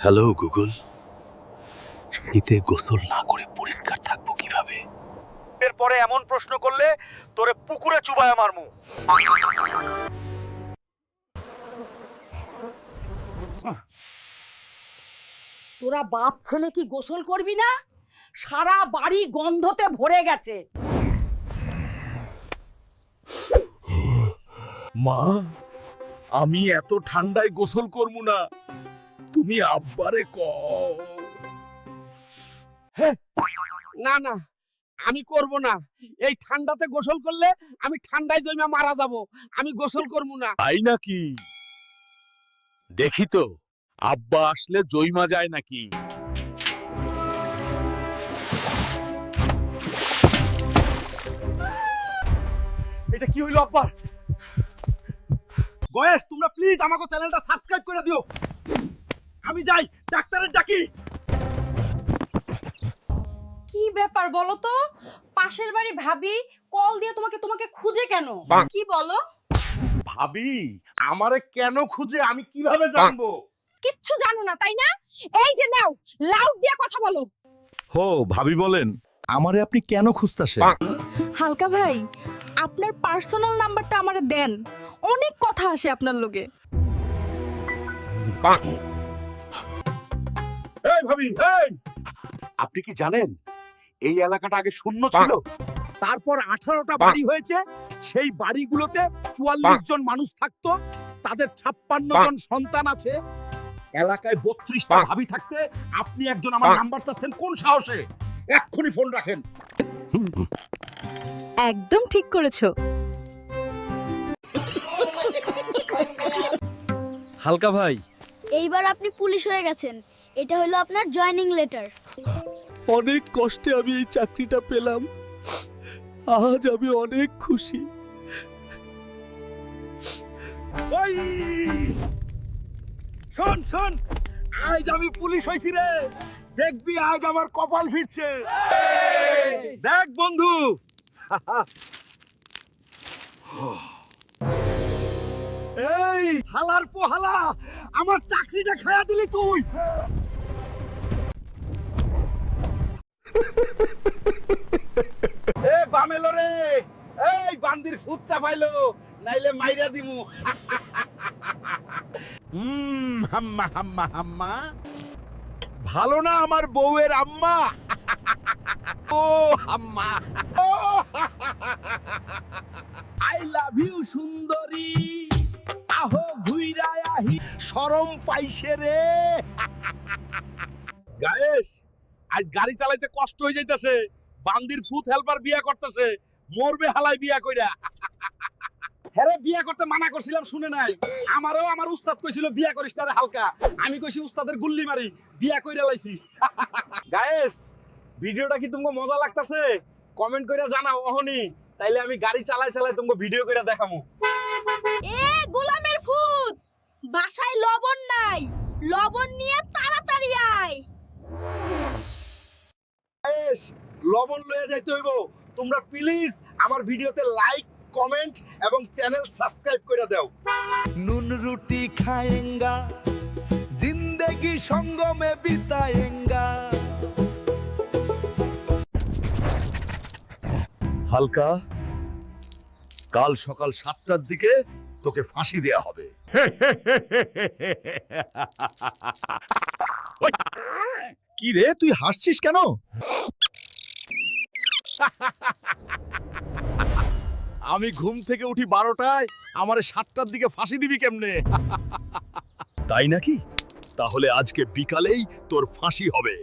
Hello Google, শীতে গোসল না করে পরিষ্কার থাকবো কিভাবে? এরপরে এমন প্রশ্ন করলে তোরে পুকুরে চুবায় মারমু। তোরা বাপ ছেলে কি গোসল করবি না? সারা বাড়ি গন্ধতে ভরে গেছে। মা, আমি এত ঠান্ডায় গোসল করবো না, তুমি আব্বারে কও। না না, আমি করব না। এই ঠান্ডাতে গোসল করলে আমি ঠান্ডায় জমে মারা যাব। আমি গোসল করব না। তাই নাকি? দেখি তো আব্বা আসলে জইমা যায় নাকি। এটা কি হইল আব্বার? গয়েশ, তোমরা প্লিজ আমাকে চ্যানেলটা সাবস্ক্রাইব করে দিও। আমি যাই, ডাক্তারের ডাকি। কি ব্যাপার বলো তো? পাশের বাড়ি ভাবি কল দিয়ে তোমাকে খুঁজে কেন? কি বলো? ভাবি আমারে কেন খুঁজে আমি কিভাবে জানবো? কিচ্ছু জানো না তাই না? এই যে নাও, লাউড দিয়ে কথা বলো। হো ভাবি বলেন, আমারে আপনি কেন খুঁজতাছেন? হালকা ভাই, আপনার পার্সোনাল নাম্বারটা আমারে দেন, অনেক কথা আসে আপনার লগে। এই ভাবি, এই আপনি কি জানেন এই এলাকাটা আগে শূন্য ছিল, তারপর 18টা বাড়ি হয়েছে। সেই বাড়িগুলোতে 44 জন মানুষ থাকতো, তাদের 56 জন সন্তান আছে। এলাকায় 32টা ভাবি থাকতে আপনি একজন আমার নাম্বার চাচ্ছেন কোন সাহসে? এক্ষুনি ফোন রাখেন। একদম ঠিক করেছো। হালকা ভাই, এইবার আপনি পুলিশ হয়ে গেছেন। এটা হলো আপনার জয়েনিং লেটার। অনেক কষ্টে আমি এই চাকরিটা পেলাম, আজ আমি অনেক খুশি। ওই শোন শোন, আজ আমি পুলিশ হইছি রে। দেখবি আজ আমার কপাল ফিরছে। দেখ বন্ধু, এই হালার পোহালা, আমার চাকরিটা খায়া দিলি তুই। এ বামেলো রে, এই বান্দির ফুট চাপাইলো, নাইলে মাইরা দিমু। হাম্মা হাম্মা হাম্মা, ভালো না আমার বউয়ের আম্মা? ও হাম্মা, ও আই লাভ ইউ সুন্দরী, আহো ঘুইরা আহি, শরম পাইছে রে। গায়েস, আজ গাড়ি চালাইতে কষ্ট হয়ে যাইতাছে। বান্দির ফুট হেল্পার বিয়া করতেছে, মরবে হালাই বিয়া কইরা। হ্যাঁ, বিয়া করতে মানা করছিলাম, শুনে নাই। আমারও আমার উস্তাদ কইছিল বিয়া করিস না রে হালকা। আমি কইছি উস্তাদের গুল্লি মারি, বিয়া কইরা লাইছি। গায়েস, ভিডিওটা কি তোমাকে মজা লাগতাছে? কমেন্ট কইরা জানাও অহনি, তাইলে আমি গাড়ি চালাই চালাই তোমাকে ভিডিও কইরা দেখামু। এ গোলামের ফুট, বাসায় লবণ নাই, লবণ নিয়ে তাড়াতাড়ি আয়। গায়েস, লবণ লয়ে যাইতে হইব। তোমরা প্লিজ আমার ভিডিওতে লাইক, কমেন্ট এবং চ্যানেল সাবস্ক্রাইব করে দাও। নুন রুটি খাएंगा, जिंदगी संग में बिताएंगा। হালকা, কাল সকাল 7টার দিকে তোকে ফাঁসি দেয়া হবে। কি রে, তুই হাসছিস কেন? আমি ঘুম থেকে উঠি 12টায়, আমারে 7টার দিকে ফাঁসি দিবি কেমনে? তাই নাকি? তাহলে আজকে বিকালেই তোর ফাঁসি হবে।